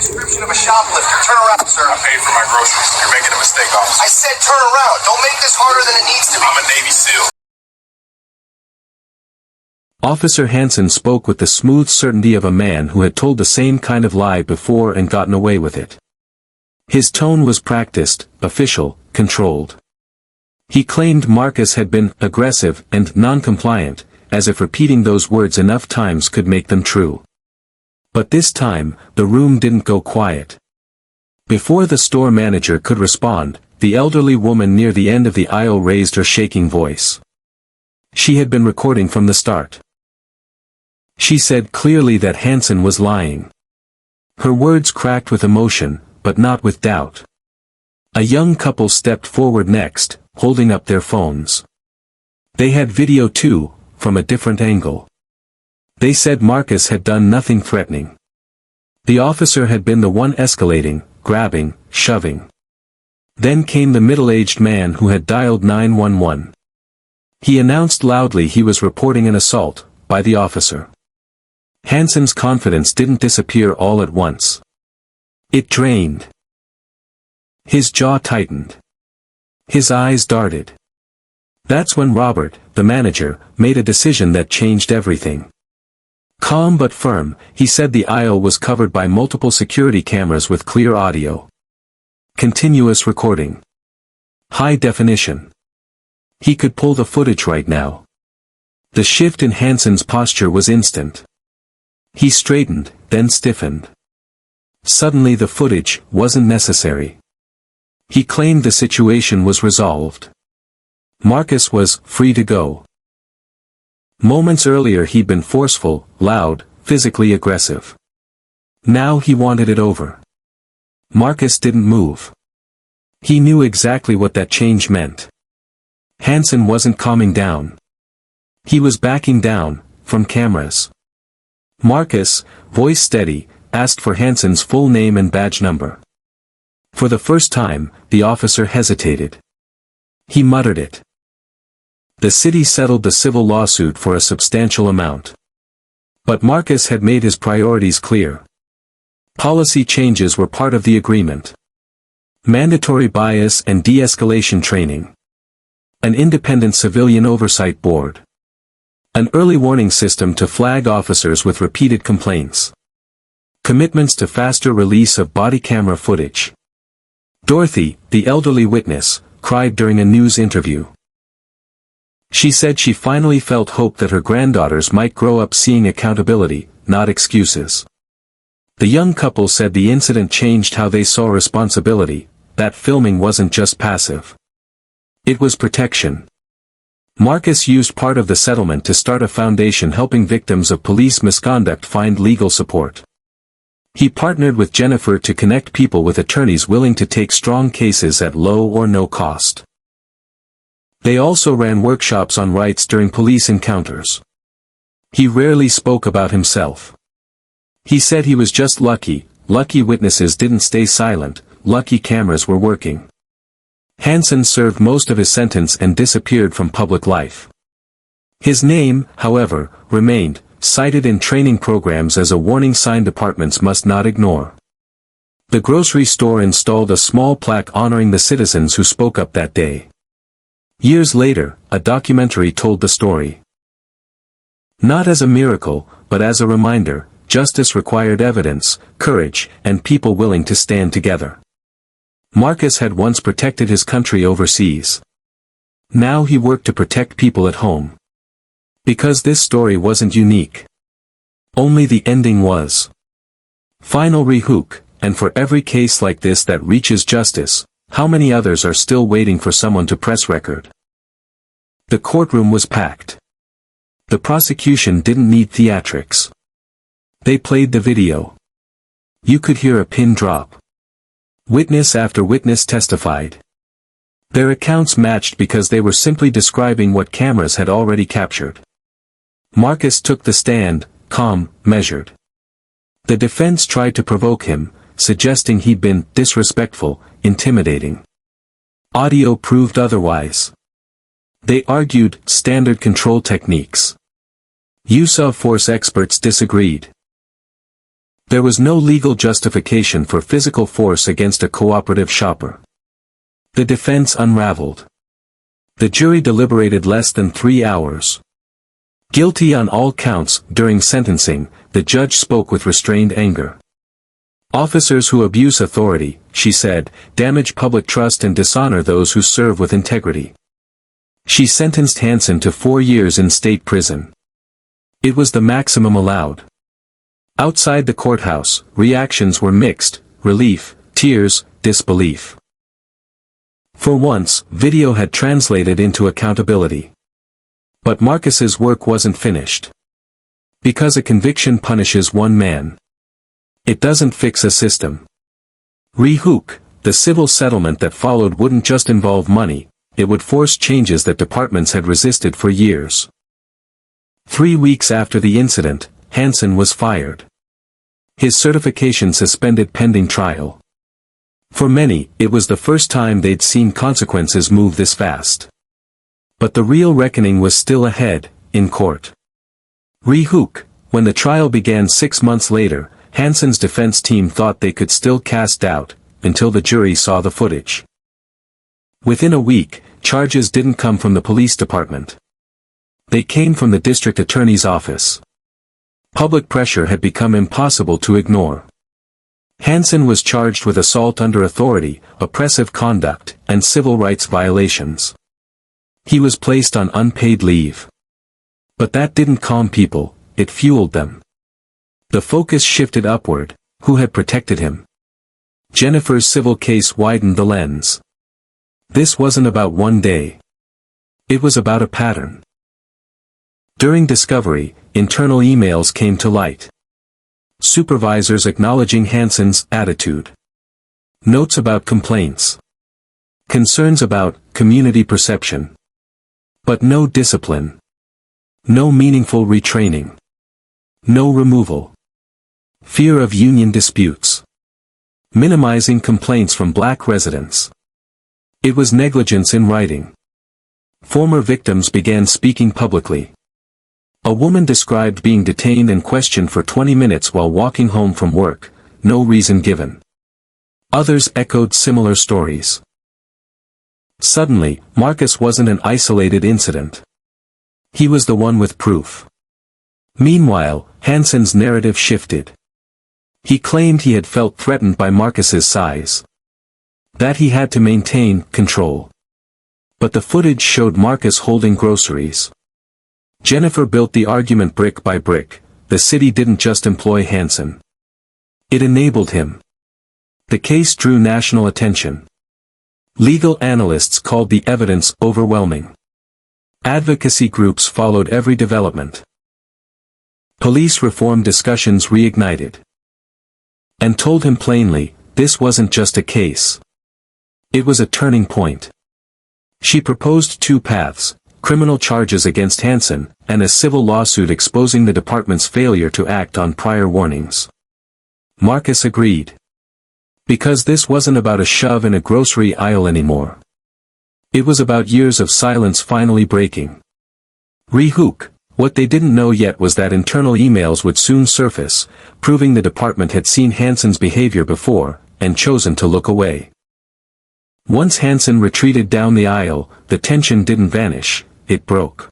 Description of a shoplifter. Turn around, sir. I paid for my groceries. You're making a mistake, officer. I said turn around. Don't make this harder than it needs to be. I'm a Navy SEAL. Officer Hansen spoke with the smooth certainty of a man who had told the same kind of lie before and gotten away with it. His tone was practiced, official, controlled. He claimed Marcus had been aggressive and non-compliant, as if repeating those words enough times could make them true. But this time, the room didn't go quiet. Before the store manager could respond, the elderly woman near the end of the aisle raised her shaking voice. She had been recording from the start. She said clearly that Hansen was lying. Her words cracked with emotion, but not with doubt. A young couple stepped forward next, holding up their phones. They had video too, from a different angle. They said Marcus had done nothing threatening. The officer had been the one escalating, grabbing, shoving. Then came the middle-aged man who had dialed 911. He announced loudly he was reporting an assault, by the officer. Hansen's confidence didn't disappear all at once. It drained. His jaw tightened. His eyes darted. That's when Robert, the manager, made a decision that changed everything. Calm but firm, he said the aisle was covered by multiple security cameras with clear audio. Continuous recording. High definition. He could pull the footage right now. The shift in Hansen's posture was instant. He straightened, then stiffened. Suddenly the footage wasn't necessary. He claimed the situation was resolved. Marcus was free to go. Moments earlier he'd been forceful, loud, physically aggressive. Now he wanted it over. Marcus didn't move. He knew exactly what that change meant. Hansen wasn't calming down. He was backing down, from cameras. Marcus, voice steady, asked for Hansen's full name and badge number. For the first time, the officer hesitated. He muttered it. The city settled the civil lawsuit for a substantial amount. But Marcus had made his priorities clear. Policy changes were part of the agreement. Mandatory bias and de-escalation training. An independent civilian oversight board. An early warning system to flag officers with repeated complaints. Commitments to faster release of body camera footage. Dorothy, the elderly witness, cried during a news interview. She said she finally felt hope that her granddaughters might grow up seeing accountability, not excuses. The young couple said the incident changed how they saw responsibility, that filming wasn't just passive. It was protection. Marcus used part of the settlement to start a foundation helping victims of police misconduct find legal support. He partnered with Jennifer to connect people with attorneys willing to take strong cases at low or no cost. They also ran workshops on rights during police encounters. He rarely spoke about himself. He said he was just lucky witnesses didn't stay silent, lucky cameras were working. Hansen served most of his sentence and disappeared from public life. His name, however, remained, cited in training programs as a warning sign departments must not ignore. The grocery store installed a small plaque honoring the citizens who spoke up that day. Years later, a documentary told the story. Not as a miracle, but as a reminder, justice required evidence, courage, and people willing to stand together. Marcus had once protected his country overseas. Now he worked to protect people at home. Because this story wasn't unique. Only the ending was. Final rehook, and for every case like this that reaches justice, how many others are still waiting for someone to press record? The courtroom was packed. The prosecution didn't need theatrics. They played the video. You could hear a pin drop. Witness after witness testified. Their accounts matched because they were simply describing what cameras had already captured. Marcus took the stand, calm, measured. The defense tried to provoke him, suggesting he'd been disrespectful, intimidating. Audio proved otherwise. They argued standard control techniques. Use of force experts disagreed. There was no legal justification for physical force against a cooperative shopper. The defense unraveled. The jury deliberated less than 3 hours. Guilty on all counts. During sentencing, the judge spoke with restrained anger. Officers who abuse authority, she said, damage public trust and dishonor those who serve with integrity. She sentenced Hansen to 4 years in state prison. It was the maximum allowed. Outside the courthouse, reactions were mixed: relief, tears, disbelief. For once, video had translated into accountability. But Marcus's work wasn't finished. Because a conviction punishes one man, it doesn't fix a system. Re-hook, the civil settlement that followed wouldn't just involve money, it would force changes that departments had resisted for years. 3 weeks after the incident, Hansen was fired. His certification suspended pending trial. For many, it was the first time they'd seen consequences move this fast. But the real reckoning was still ahead, in court. Re-hook, when the trial began 6 months later, Hansen's defense team thought they could still cast doubt, until the jury saw the footage. Within a week, charges didn't come from the police department. They came from the district attorney's office. Public pressure had become impossible to ignore. Hansen was charged with assault under authority, oppressive conduct, and civil rights violations. He was placed on unpaid leave. But that didn't calm people, it fueled them. The focus shifted upward: who had protected him? Jennifer's civil case widened the lens. This wasn't about one day. It was about a pattern. During discovery, internal emails came to light. Supervisors acknowledging Hansen's attitude. Notes about complaints. Concerns about community perception. But no discipline. No meaningful retraining. No removal. Fear of union disputes. Minimizing complaints from black residents. It was negligence in writing. Former victims began speaking publicly. A woman described being detained and questioned for 20 minutes while walking home from work, no reason given. Others echoed similar stories. Suddenly, Marcus wasn't an isolated incident. He was the one with proof. Meanwhile, Hansen's narrative shifted. He claimed he had felt threatened by Marcus's size. That he had to maintain control. But the footage showed Marcus holding groceries. Jennifer built the argument brick by brick: the city didn't just employ Hansen. It enabled him. The case drew national attention. Legal analysts called the evidence overwhelming. Advocacy groups followed every development. Police reform discussions reignited. And told him plainly, this wasn't just a case. It was a turning point. She proposed 2 paths: criminal charges against Hansen, and a civil lawsuit exposing the department's failure to act on prior warnings. Marcus agreed. Because this wasn't about a shove in a grocery aisle anymore. It was about years of silence finally breaking. Re-hook, what they didn't know yet was that internal emails would soon surface, proving the department had seen Hansen's behavior before, and chosen to look away. Once Hansen retreated down the aisle, the tension didn't vanish, it broke.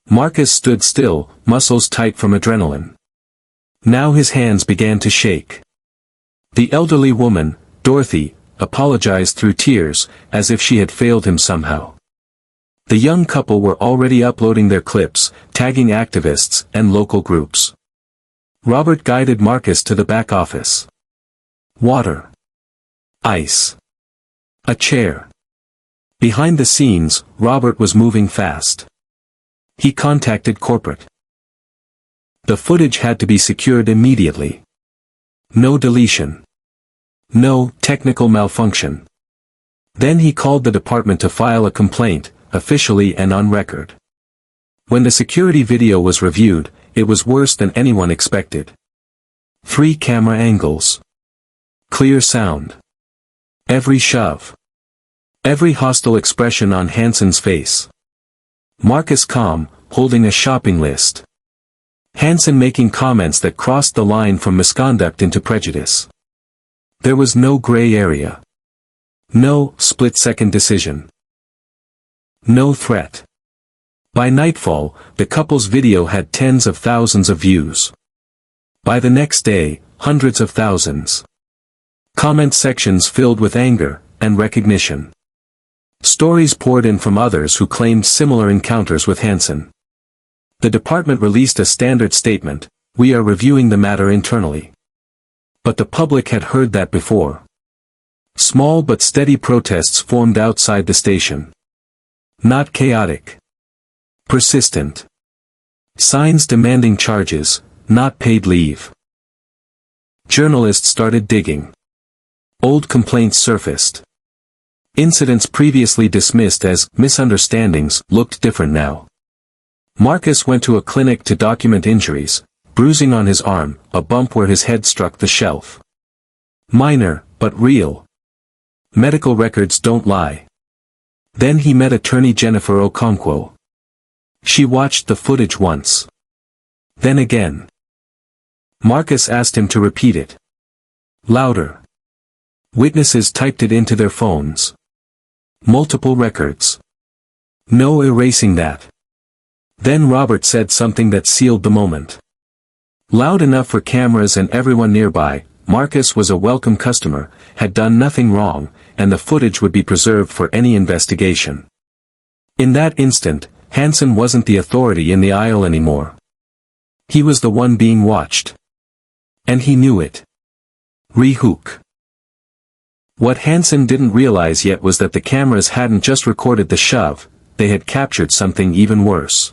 Marcus stood still, muscles tight from adrenaline. Now his hands began to shake. The elderly woman, Dorothy, apologized through tears, as if she had failed him somehow. The young couple were already uploading their clips, tagging activists and local groups. Robert guided Marcus to the back office. Water. Ice. A chair. Behind the scenes, Robert was moving fast. He contacted corporate. The footage had to be secured immediately. No deletion. No technical malfunction. Then he called the department to file a complaint, officially and on record. When the security video was reviewed, it was worse than anyone expected. 3 camera angles. Clear sound. Every shove. Every hostile expression on Hansen's face. Marcus calm, holding a shopping list. Hansen making comments that crossed the line from misconduct into prejudice. There was no gray area. No split-second decision. No threat. By nightfall, the couple's video had tens of thousands of views. By the next day, hundreds of thousands. Comment sections filled with anger and recognition. Stories poured in from others who claimed similar encounters with Hansen. The department released a standard statement: "We are reviewing the matter internally." But the public had heard that before. Small but steady protests formed outside the station. Not chaotic. Persistent. Signs demanding charges, not paid leave. Journalists started digging. Old complaints surfaced. Incidents previously dismissed as misunderstandings looked different now. Marcus went to a clinic to document injuries: bruising on his arm, a bump where his head struck the shelf. Minor, but real. Medical records don't lie. Then he met attorney Jennifer Okonkwo. She watched the footage once. Then again. Marcus asked him to repeat it. Louder. Witnesses typed it into their phones. Multiple records. No erasing that. Then Robert said something that sealed the moment. Loud enough for cameras and everyone nearby: Marcus was a welcome customer, had done nothing wrong, and the footage would be preserved for any investigation. In that instant, Hansen wasn't the authority in the aisle anymore. He was the one being watched. And he knew it. Re-hook. What Hansen didn't realize yet was that the cameras hadn't just recorded the shove, they had captured something even worse.